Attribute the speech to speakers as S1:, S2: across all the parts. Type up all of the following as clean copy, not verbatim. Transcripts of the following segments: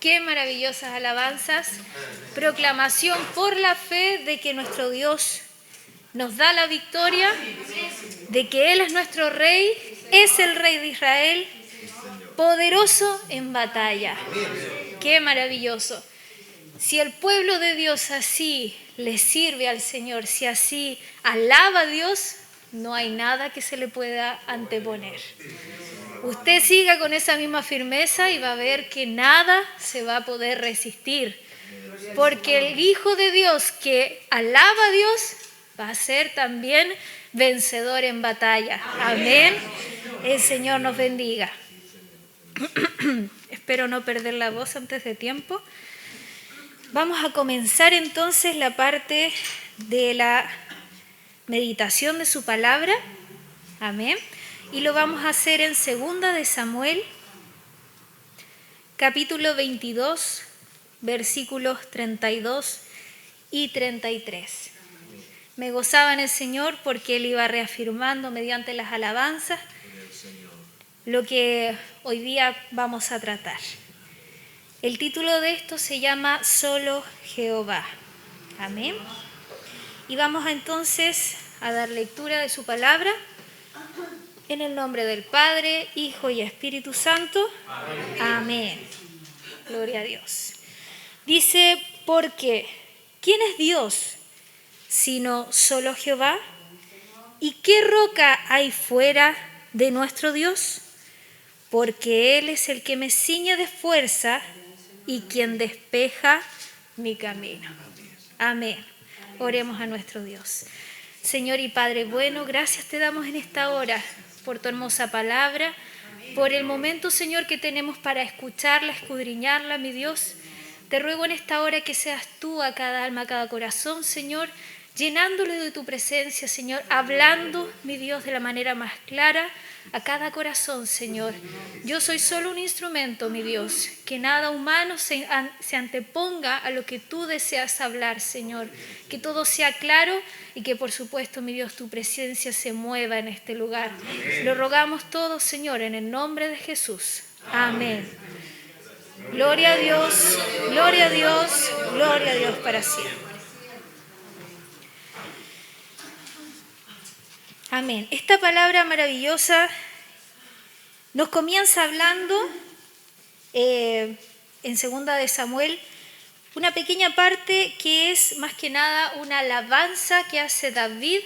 S1: Qué maravillosas alabanzas. Proclamación por la fe de que nuestro Dios nos da la victoria, de que Él es nuestro Rey, es el Rey de Israel, poderoso en batalla. Qué maravilloso. Si el pueblo de Dios así le sirve al Señor, si así alaba a Dios, no hay nada que se le pueda anteponer. Usted siga con esa misma firmeza y va a ver que nada se va a poder resistir. Porque el Hijo de Dios que alaba a Dios va a ser también vencedor en batalla. Amén. El Señor nos bendiga. Espero no perder la voz antes de tiempo. Vamos a comenzar entonces la parte de la meditación de su palabra. Amén. Y lo vamos a hacer en 2 de Samuel, capítulo 22, versículos 32 y 33. Me gozaba en el Señor porque Él iba reafirmando mediante las alabanzas lo que hoy día vamos a tratar. El título de esto se llama Solo Jehová. Amén. Y vamos entonces a dar lectura de su palabra en el nombre del Padre, Hijo y Espíritu Santo. Amén. Gloria a Dios. Dice, porque ¿quién es Dios sino solo Jehová? ¿Y qué roca hay fuera de nuestro Dios? Porque Él es el que me ciñe de fuerza y quien despeja mi camino. Amén. Oremos a nuestro Dios. Señor y Padre bueno, gracias te damos en esta hora por tu hermosa palabra, por el momento, Señor, que tenemos para escucharla, escudriñarla, mi Dios. Te ruego en esta hora que seas tú a cada alma, a cada corazón, Señor, llenándole de tu presencia, Señor, hablando, mi Dios, de la manera más clara a cada corazón, Señor. Yo soy solo un instrumento, mi Dios, que nada humano se anteponga a lo que tú deseas hablar, Señor. Que todo sea claro y que, por supuesto, mi Dios, tu presencia se mueva en este lugar. Lo rogamos todos, Señor, en el nombre de Jesús. Amén. Gloria a Dios, gloria a Dios, gloria a Dios para siempre. Amén. Esta palabra maravillosa nos comienza hablando en 2 de Samuel, una pequeña parte que es más que nada una alabanza que hace David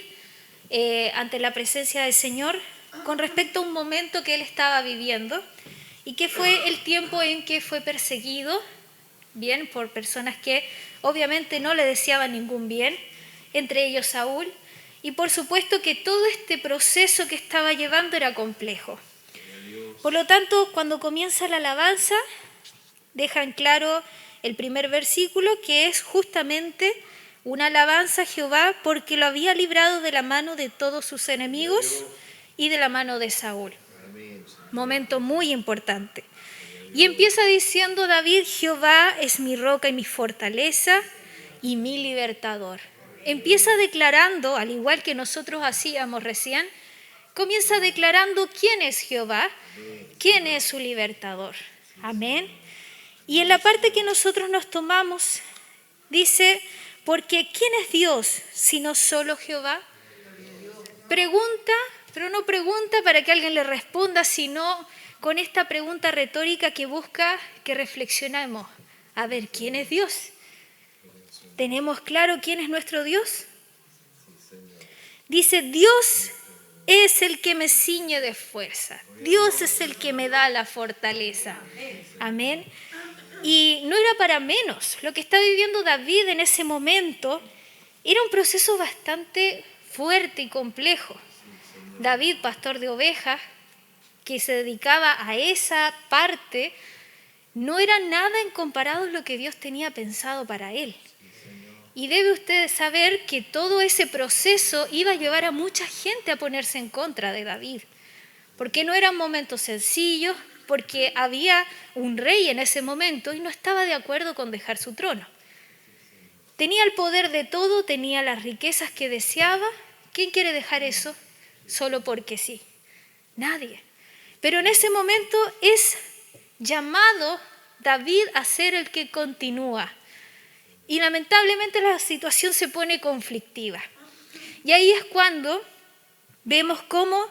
S1: ante la presencia del Señor con respecto a un momento que él estaba viviendo y que fue el tiempo en que fue perseguido, bien, por personas que obviamente no le deseaban ningún bien, entre ellos Saúl. Y por supuesto que todo este proceso que estaba llevando era complejo. Por lo tanto, cuando comienza la alabanza, dejan claro el primer versículo, que es justamente una alabanza a Jehová porque lo había librado de la mano de todos sus enemigos y de la mano de Saúl. Momento muy importante. Y empieza diciendo David, Jehová es mi roca y mi fortaleza y mi libertador. Empieza declarando, al igual que nosotros hacíamos recién, comienza declarando quién es Jehová, quién es su libertador. Amén. Y en la parte que nosotros nos tomamos, dice, porque ¿quién es Dios sino solo Jehová? Pregunta, pero no pregunta para que alguien le responda, sino con esta pregunta retórica que busca que reflexionemos. A ver, ¿quién es Dios? ¿Tenemos claro quién es nuestro Dios? Dice, Dios es el que me ciñe de fuerza. Dios es el que me da la fortaleza. Amén. Y no era para menos. Lo que está viviendo David en ese momento era un proceso bastante fuerte y complejo. David, pastor de ovejas, que se dedicaba a esa parte, no era nada en comparado a lo que Dios tenía pensado para él. Y debe usted saber que todo ese proceso iba a llevar a mucha gente a ponerse en contra de David, porque no eran momentos sencillos, porque había un rey en ese momento y no estaba de acuerdo con dejar su trono. Tenía el poder de todo, tenía las riquezas que deseaba. ¿Quién quiere dejar eso solo porque sí? Nadie. Pero en ese momento es llamado David a ser el que continúa. Y lamentablemente la situación se pone conflictiva. Y ahí es cuando vemos cómo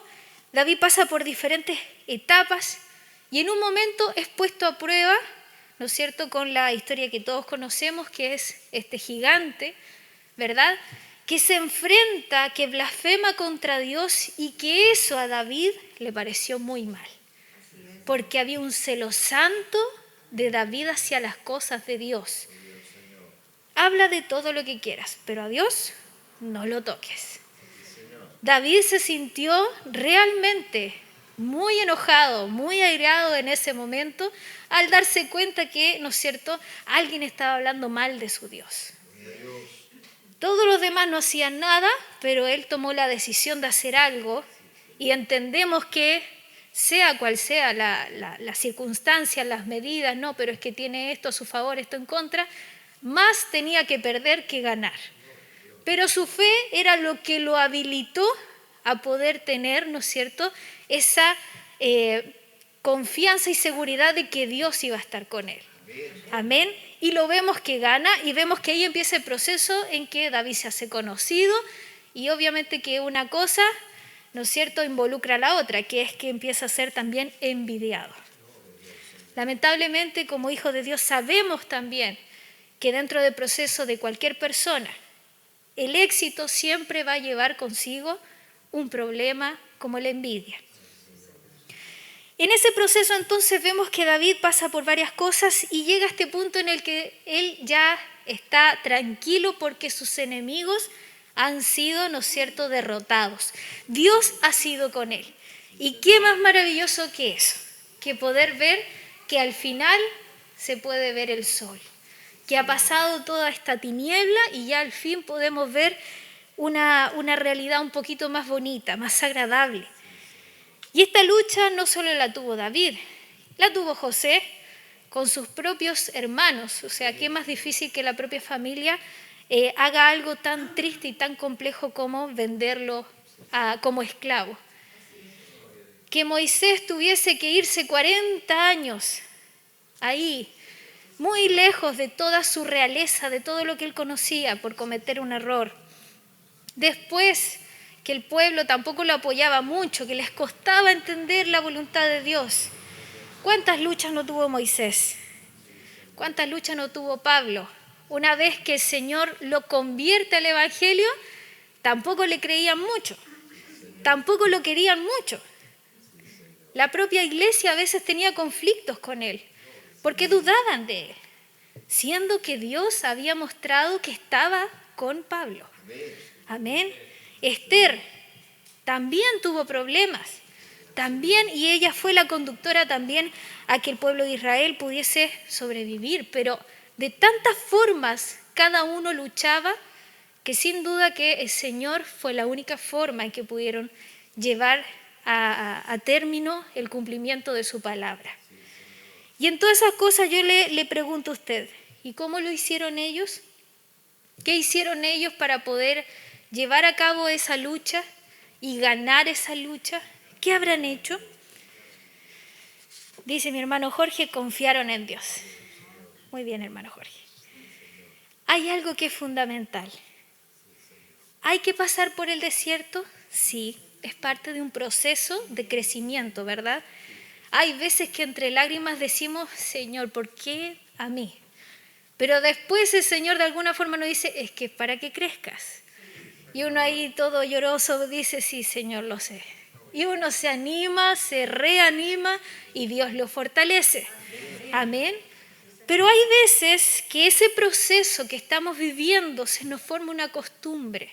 S1: David pasa por diferentes etapas y en un momento es puesto a prueba, ¿no es cierto?, con la historia que todos conocemos, que es este gigante, ¿verdad?, que se enfrenta, que blasfema contra Dios y que eso a David le pareció muy mal, porque había un celo santo de David hacia las cosas de Dios. Habla de todo lo que quieras, pero a Dios no lo toques. David se sintió realmente muy enojado, muy airado en ese momento al darse cuenta que, ¿no es cierto?, alguien estaba hablando mal de su Dios. Todos los demás no hacían nada, pero él tomó la decisión de hacer algo y entendemos que sea cual sea la circunstancia, las medidas, no, pero es que tiene esto a su favor, esto en contra, más tenía que perder que ganar. Pero su fe era lo que lo habilitó a poder tener, ¿no es cierto?, esa confianza y seguridad de que Dios iba a estar con él. Amén. Y lo vemos que gana y vemos que ahí empieza el proceso en que David se hace conocido y obviamente que una cosa, ¿no es cierto?, involucra a la otra, que es que empieza a ser también envidiado. Lamentablemente, como hijos de Dios, sabemos también que dentro del proceso de cualquier persona, el éxito siempre va a llevar consigo un problema como la envidia. En ese proceso entonces vemos que David pasa por varias cosas y llega a este punto en el que él ya está tranquilo porque sus enemigos han sido, ¿no es cierto?, derrotados. Dios ha sido con él. ¿Y qué más maravilloso que eso? Que poder ver que al final se puede ver el sol, que ha pasado toda esta tiniebla y ya al fin podemos ver una realidad un poquito más bonita, más agradable. Y esta lucha no solo la tuvo David, la tuvo José con sus propios hermanos. O sea, qué más difícil que la propia familia haga algo tan triste y tan complejo como venderlo como esclavo. Que Moisés tuviese que irse 40 años ahí, muy lejos de toda su realeza, de todo lo que él conocía, por cometer un error. Después, que el pueblo tampoco lo apoyaba mucho, que les costaba entender la voluntad de Dios. ¿Cuántas luchas no tuvo Moisés? ¿Cuántas luchas no tuvo Pablo? Una vez que el Señor lo convierte al Evangelio, tampoco le creían mucho, tampoco lo querían mucho. La propia iglesia a veces tenía conflictos con él, porque dudaban de él, siendo que Dios había mostrado que estaba con Pablo. Amén. Esther también tuvo problemas, también, y ella fue la conductora también a que el pueblo de Israel pudiese sobrevivir, pero de tantas formas cada uno luchaba que sin duda que el Señor fue la única forma en que pudieron llevar a término el cumplimiento de su palabra. Y en todas esas cosas yo le pregunto a usted, ¿y cómo lo hicieron ellos? ¿Qué hicieron ellos para poder llevar a cabo esa lucha y ganar esa lucha? ¿Qué habrán hecho? Dice mi hermano Jorge, confiaron en Dios. Muy bien, hermano Jorge. Hay algo que es fundamental. ¿Hay que pasar por el desierto? Sí, es parte de un proceso de crecimiento, ¿verdad? Hay veces que entre lágrimas decimos, Señor, ¿por qué a mí? Pero después el Señor de alguna forma nos dice, es que para que crezcas. Y uno ahí todo lloroso dice, sí, Señor, lo sé. Y uno se anima, se reanima y Dios lo fortalece. Amén. Pero hay veces que ese proceso que estamos viviendo se nos forma una costumbre.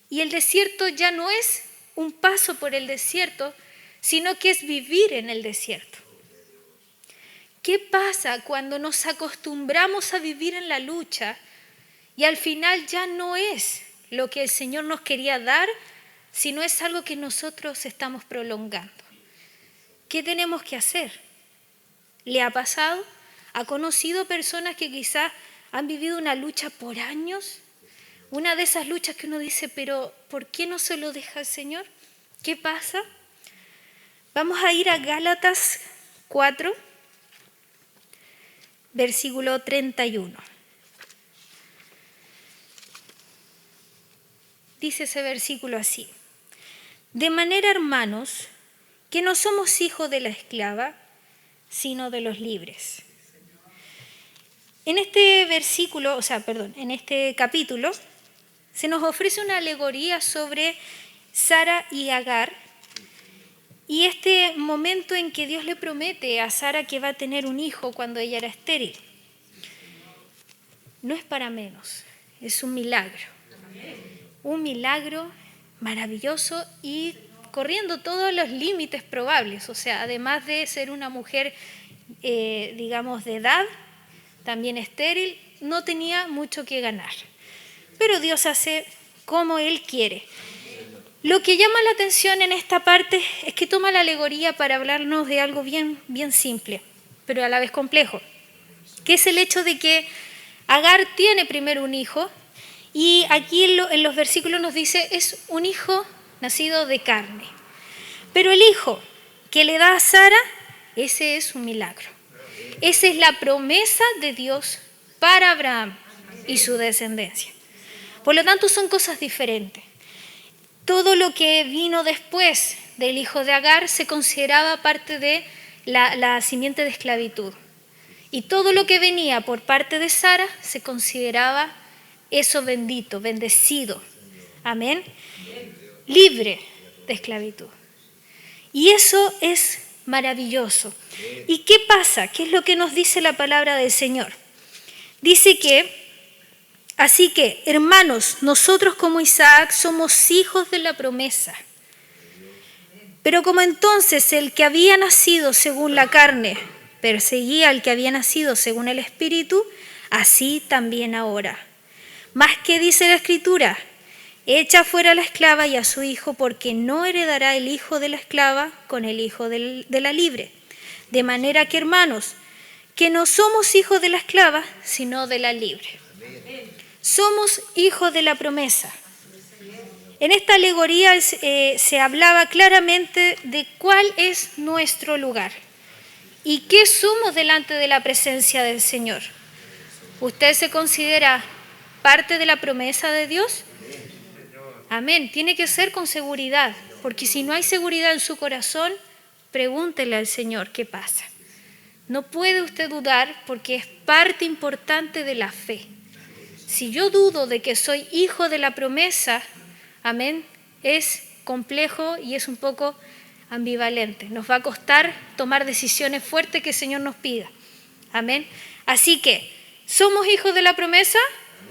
S1: Y el desierto ya no es un paso por el desierto, sino que es vivir en el desierto. ¿Qué pasa cuando nos acostumbramos a vivir en la lucha y al final ya no es lo que el Señor nos quería dar, sino es algo que nosotros estamos prolongando? ¿Qué tenemos que hacer? ¿Le ha pasado? ¿Ha conocido personas que quizás han vivido una lucha por años? Una de esas luchas que uno dice, pero ¿por qué no se lo deja el Señor? ¿Qué pasa? Vamos a ir a Gálatas 4. versículo 31. Dice ese versículo así: de manera, hermanos, que no somos hijos de la esclava, sino de los libres. En este versículo, en este capítulo, se nos ofrece una alegoría sobre Sara y Agar, y este momento en que Dios le promete a Sara que va a tener un hijo cuando ella era estéril. No es para menos, es un milagro maravilloso y corriendo todos los límites probables. O sea, además de ser una mujer, de edad, también estéril, no tenía mucho que ganar. Pero Dios hace como Él quiere. Lo que llama la atención en esta parte es que toma la alegoría para hablarnos de algo bien, bien simple, pero a la vez complejo, que es el hecho de que Agar tiene primero un hijo, y aquí en los versículos nos dice, es un hijo nacido de carne. Pero el hijo que le da a Sara, ese es un milagro. Esa es la promesa de Dios para Abraham y su descendencia. Por lo tanto, son cosas diferentes. Todo lo que vino después del hijo de Agar se consideraba parte de la simiente de esclavitud. Y todo lo que venía por parte de Sara se consideraba eso bendito, bendecido. Amén. Libre de esclavitud. Y eso es maravilloso. ¿Y qué pasa? ¿Qué es lo que nos dice la palabra del Señor? Dice que, así que, hermanos, nosotros como Isaac somos hijos de la promesa. Pero como entonces el que había nacido según la carne perseguía al que había nacido según el Espíritu, así también ahora. Más que dice la Escritura, echa fuera a la esclava y a su hijo, porque no heredará el hijo de la esclava con el hijo de la libre. De manera que, hermanos, que no somos hijos de la esclava, sino de la libre. Somos hijos de la promesa. En esta alegoría se hablaba claramente de cuál es nuestro lugar y qué somos delante de la presencia del Señor. ¿Usted se considera parte de la promesa de Dios? Amén. Tiene que ser con seguridad, porque si no hay seguridad en su corazón, pregúntele al Señor qué pasa. No puede usted dudar porque es parte importante de la fe. Si yo dudo de que soy hijo de la promesa, amén, es complejo y es un poco ambivalente. Nos va a costar tomar decisiones fuertes que el Señor nos pida. Amén. Así que, ¿somos hijos de la promesa?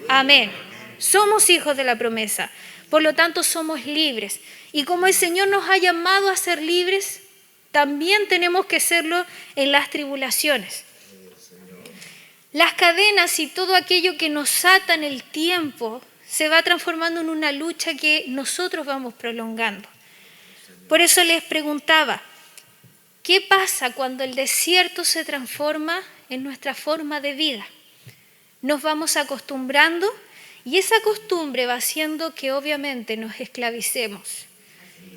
S1: Amén. Somos hijos de la promesa. Por lo tanto, somos libres. Y como el Señor nos ha llamado a ser libres, también tenemos que serlo en las tribulaciones. Las cadenas y todo aquello que nos ata en el tiempo se va transformando en una lucha que nosotros vamos prolongando. Por eso les preguntaba, ¿qué pasa cuando el desierto se transforma en nuestra forma de vida? Nos vamos acostumbrando y esa costumbre va haciendo que obviamente nos esclavicemos.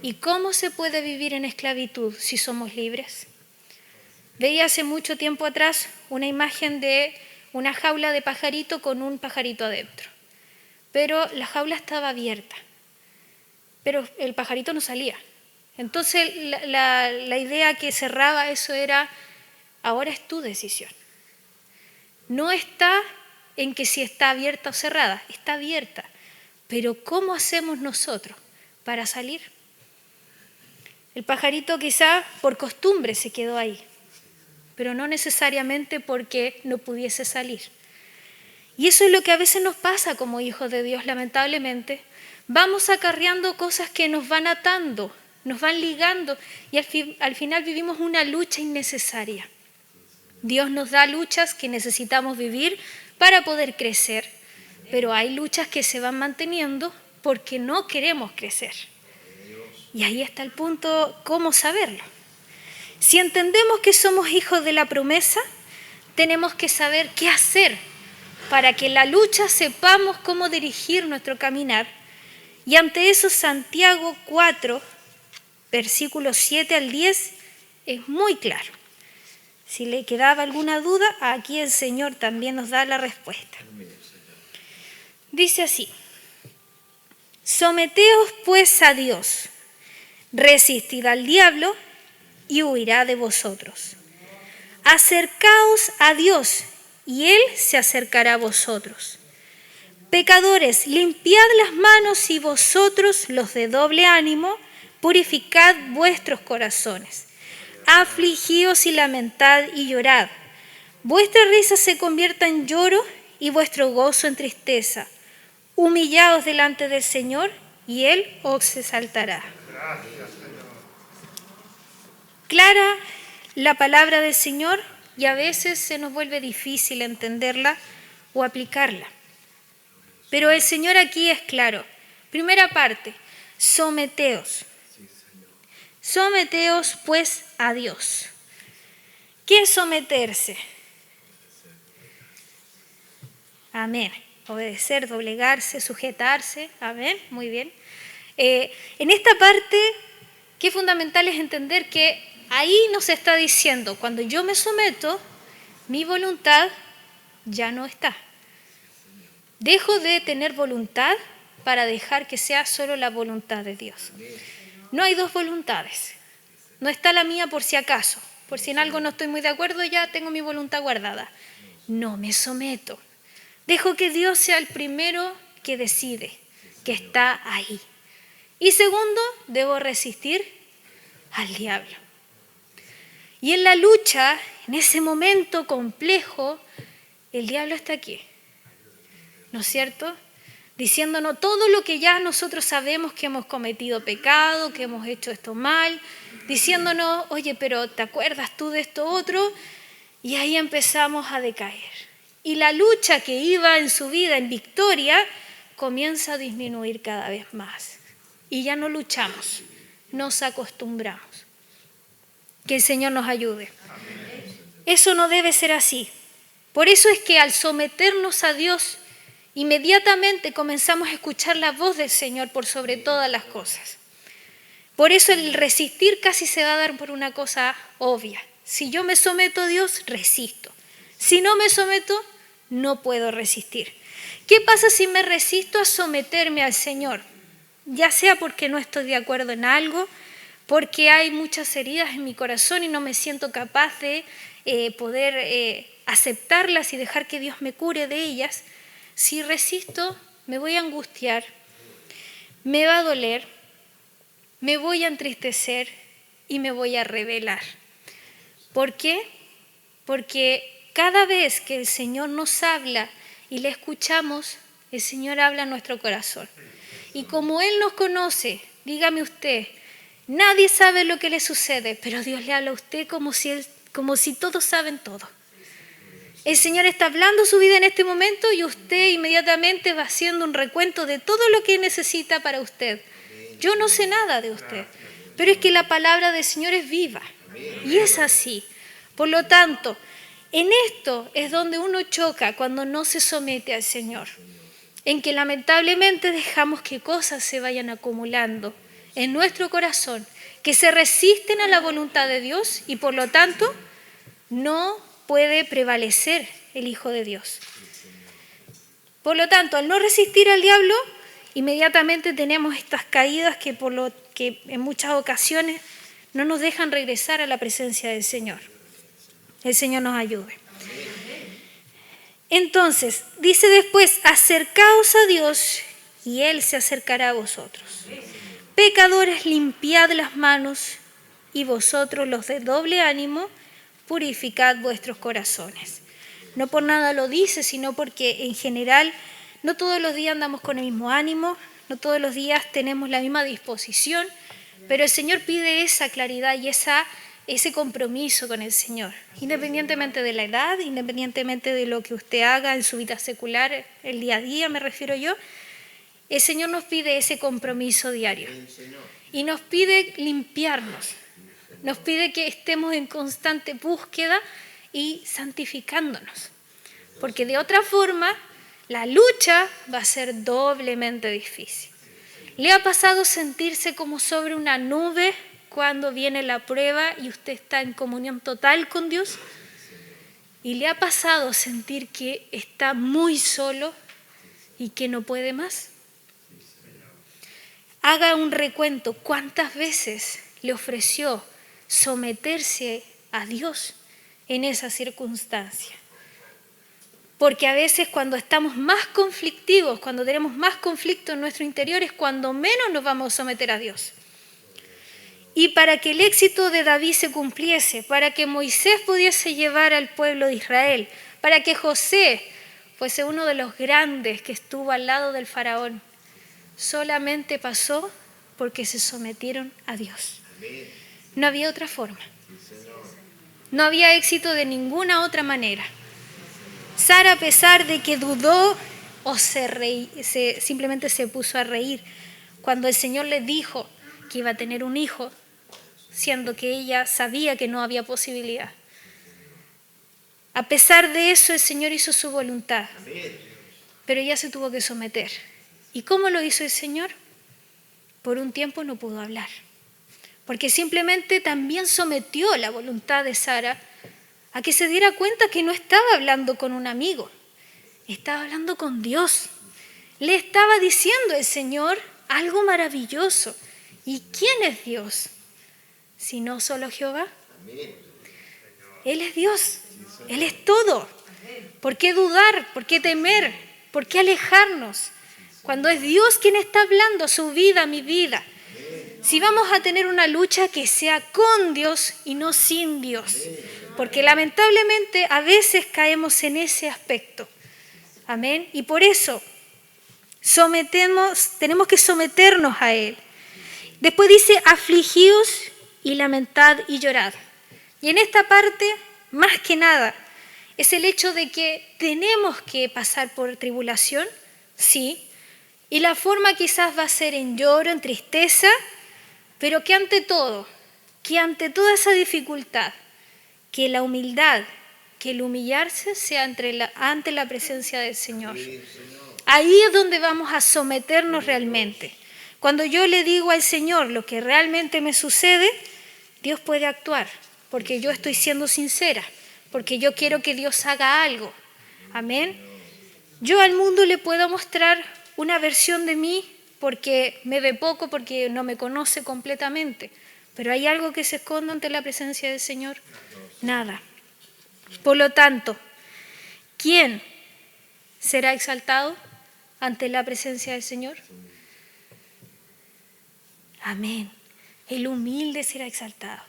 S1: ¿Y cómo se puede vivir en esclavitud si somos libres? Veía hace mucho tiempo atrás una imagen de una jaula de pajarito con un pajarito adentro. Pero la jaula estaba abierta, pero el pajarito no salía. Entonces la idea que cerraba eso era, ahora es tu decisión. No está en que si está abierta o cerrada, está abierta. Pero ¿cómo hacemos nosotros para salir? El pajarito quizá por costumbre se quedó ahí, pero no necesariamente porque no pudiese salir. Y eso es lo que a veces nos pasa como hijos de Dios, lamentablemente. Vamos acarreando cosas que nos van atando, nos van ligando y al final vivimos una lucha innecesaria. Dios nos da luchas que necesitamos vivir para poder crecer, pero hay luchas que se van manteniendo porque no queremos crecer. Y ahí está el punto, ¿cómo saberlo? Si entendemos que somos hijos de la promesa, tenemos que saber qué hacer para que en la lucha sepamos cómo dirigir nuestro caminar. Y ante eso Santiago 4, versículos 7 al 10, es muy claro. Si le quedaba alguna duda, aquí el Señor también nos da la respuesta. Dice así: someteos pues a Dios, resistid al diablo y huirá de vosotros. Acercaos a Dios y Él se acercará a vosotros. Pecadores, limpiad las manos, y vosotros, los de doble ánimo, purificad vuestros corazones. Afligíos y lamentad y llorad. Vuestra risa se convierta en lloro y vuestro gozo en tristeza. Humillaos delante del Señor y Él os exaltará. Clara la palabra del Señor, y a veces se nos vuelve difícil entenderla o aplicarla. Pero el Señor aquí es claro. Primera parte, someteos. Someteos pues a Dios. ¿Qué es someterse? Amén. Obedecer, doblegarse, sujetarse. Amén. Muy bien. En esta parte, qué fundamental es entender que ahí nos está diciendo, cuando yo me someto, mi voluntad ya no está. Dejo de tener voluntad para dejar que sea solo la voluntad de Dios. No hay dos voluntades. No está la mía por si acaso. Por si en algo no estoy muy de acuerdo, ya tengo mi voluntad guardada. No, me someto. Dejo que Dios sea el primero que decide, que está ahí. Y segundo, debo resistir al diablo. Y en la lucha, en ese momento complejo, el diablo está aquí. ¿No es cierto? Diciéndonos todo lo que ya nosotros sabemos, que hemos cometido pecado, que hemos hecho esto mal, diciéndonos, oye, pero ¿te acuerdas tú de esto otro? Y ahí empezamos a decaer. Y la lucha que iba en su vida en victoria comienza a disminuir cada vez más. Y ya no luchamos, nos acostumbramos. Que el Señor nos ayude. Eso no debe ser así. Por eso es que al someternos a Dios, inmediatamente comenzamos a escuchar la voz del Señor por sobre todas las cosas. Por eso el resistir casi se va a dar por una cosa obvia. Si yo me someto a Dios, resisto. Si no me someto, no puedo resistir. ¿Qué pasa si me resisto a someterme al Señor? Ya sea porque no estoy de acuerdo en algo, porque hay muchas heridas en mi corazón y no me siento capaz de poder aceptarlas y dejar que Dios me cure de ellas. Si resisto, me voy a angustiar, me va a doler, me voy a entristecer y me voy a rebelar. ¿Por qué? Porque cada vez que el Señor nos habla y le escuchamos, el Señor habla en nuestro corazón. Y como Él nos conoce, dígame usted, nadie sabe lo que le sucede, pero Dios le habla a usted como si todos saben todo. El Señor está hablando su vida en este momento y usted inmediatamente va haciendo un recuento de todo lo que necesita para usted. Yo no sé nada de usted, pero es que la palabra del Señor es viva y es así. Por lo tanto, en esto es donde uno choca cuando no se somete al Señor, en que lamentablemente dejamos que cosas se vayan acumulando en nuestro corazón, que se resisten a la voluntad de Dios y por lo tanto no puede prevalecer el Hijo de Dios. Por lo tanto, al no resistir al diablo, inmediatamente tenemos estas caídas que en muchas ocasiones no nos dejan regresar a la presencia del Señor. El Señor nos ayude. Entonces, dice después, acercaos a Dios y Él se acercará a vosotros. Pecadores, limpiad las manos, y vosotros, los de doble ánimo, purificad vuestros corazones. No por nada lo dice, sino porque en general no todos los días andamos con el mismo ánimo, no todos los días tenemos la misma disposición, pero el Señor pide esa claridad y ese compromiso con el Señor, independientemente de la edad, independientemente de lo que usted haga en su vida secular, el día a día me refiero yo, el Señor nos pide ese compromiso diario y nos pide limpiarnos. Nos pide que estemos en constante búsqueda y santificándonos. Porque de otra forma, la lucha va a ser doblemente difícil. ¿Le ha pasado sentirse como sobre una nube cuando viene la prueba y usted está en comunión total con Dios? y le ha pasado sentir que está muy solo y que no puede más. Haga un recuento cuántas veces le ofreció someterse a Dios en esa circunstancia. Porque a veces cuando estamos más conflictivos, cuando tenemos más conflicto en nuestro interior, es cuando menos nos vamos a someter a Dios. Y para que el éxito de David se cumpliese, para que Moisés pudiese llevar al pueblo de Israel, para que José fuese uno de los grandes que estuvo al lado del faraón, solamente pasó porque se sometieron a Dios. No había otra forma. No había éxito de ninguna otra manera. Sara, a pesar de que dudó o simplemente se puso a reír cuando el Señor le dijo que iba a tener un hijo, siendo que ella sabía que no había posibilidad. A pesar de eso, el Señor hizo su voluntad, pero ella se tuvo que someter. ¿Y cómo lo hizo el Señor? Por un tiempo no pudo hablar, porque simplemente también sometió la voluntad de Sara a que se diera cuenta que no estaba hablando con un amigo, estaba hablando con Dios. Le estaba diciendo el Señor algo maravilloso. ¿Y quién es Dios? Si no solo Jehová. Él es Dios, Él es todo. ¿Por qué dudar? ¿Por qué temer? ¿Por qué alejarnos? Cuando es Dios quien está hablando su vida, mi vida. Si vamos a tener una lucha, que sea con Dios y no sin Dios. Porque lamentablemente a veces caemos en ese aspecto. Amén. Y por eso tenemos que someternos a Él. Después dice, afligíos y lamentad y llorad. Y en esta parte, más que nada, es el hecho de que tenemos que pasar por tribulación, sí. Y la forma quizás va a ser en lloro, en tristeza, pero que ante toda esa dificultad, que la humildad, que el humillarse sea ante la presencia del Señor. Ahí es donde vamos a someternos realmente. Cuando yo le digo al Señor lo que realmente me sucede, Dios puede actuar, porque yo estoy siendo sincera, porque yo quiero que Dios haga algo. Amén. Yo al mundo le puedo mostrar una versión de mí porque me ve poco, porque no me conoce completamente. Pero ¿hay algo que se esconda ante la presencia del Señor? Nada. Por lo tanto, ¿quién será exaltado ante la presencia del Señor? Amén. El humilde será exaltado.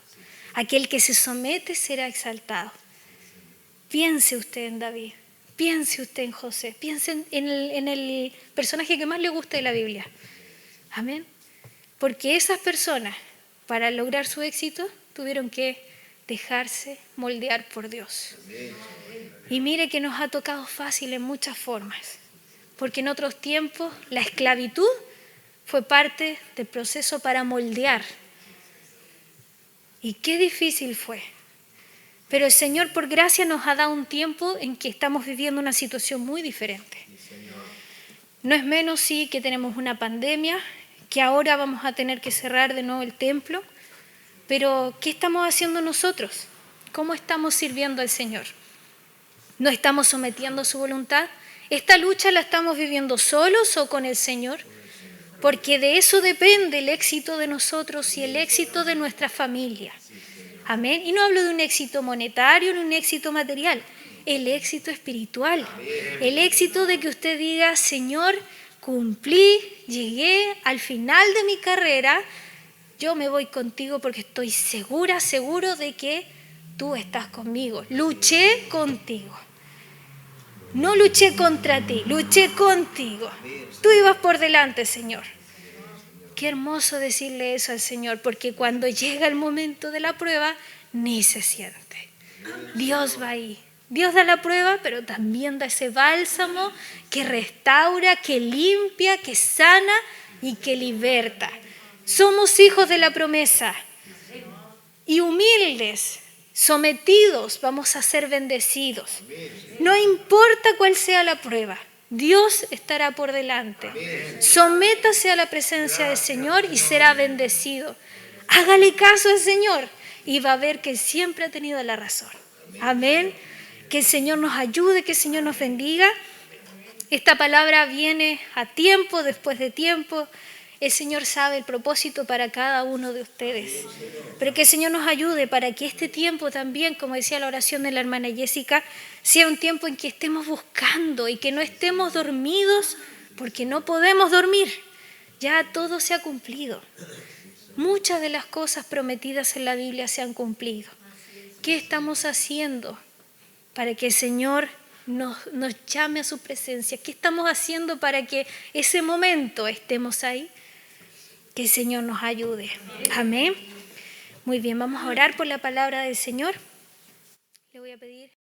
S1: Aquel que se somete será exaltado. Piense usted en David. Piense usted en José. Piense en el personaje que más le guste de la Biblia. Amén. Porque esas personas, para lograr su éxito, tuvieron que dejarse moldear por Dios. Y mire que nos ha tocado fácil en muchas formas. Porque en otros tiempos la esclavitud fue parte del proceso para moldear. Y qué difícil fue. Pero el Señor, por gracia, nos ha dado un tiempo en que estamos viviendo una situación muy diferente. No es menos, sí, que tenemos una pandemia, que ahora vamos a tener que cerrar de nuevo el templo. Pero, ¿qué estamos haciendo nosotros? ¿Cómo estamos sirviendo al Señor? ¿No estamos sometiendo a su voluntad? ¿Esta lucha la estamos viviendo solos o con el Señor? Porque de eso depende el éxito de nosotros y el éxito de nuestra familia. Amén. Y no hablo de un éxito monetario ni un éxito material, el éxito espiritual. El éxito de que usted diga, Señor, cumplí, llegué al final de mi carrera, yo me voy contigo porque estoy seguro de que tú estás conmigo. Luché contigo. No luché contra ti, luché contigo. Tú ibas por delante, Señor. Qué hermoso decirle eso al Señor, porque cuando llega el momento de la prueba, ni se siente. Dios va ahí. Dios da la prueba, pero también da ese bálsamo que restaura, que limpia, que sana y que liberta. Somos hijos de la promesa y humildes, sometidos, vamos a ser bendecidos. No importa cuál sea la prueba, Dios estará por delante. Sométase a la presencia del Señor y será bendecido. Hágale caso al Señor y va a ver que siempre ha tenido la razón. Amén. Que el Señor nos ayude, que el Señor nos bendiga. Esta palabra viene a tiempo, después de tiempo. El Señor sabe el propósito para cada uno de ustedes. Pero que el Señor nos ayude para que este tiempo también, como decía la oración de la hermana Jessica, sea un tiempo en que estemos buscando y que no estemos dormidos porque no podemos dormir. Ya todo se ha cumplido. Muchas de las cosas prometidas en la Biblia se han cumplido. ¿Qué estamos haciendo para que el Señor nos llame a su presencia? ¿Qué estamos haciendo para que ese momento estemos ahí? Que el Señor nos ayude. Amén. Muy bien, vamos a orar por la palabra del Señor. Le voy a pedir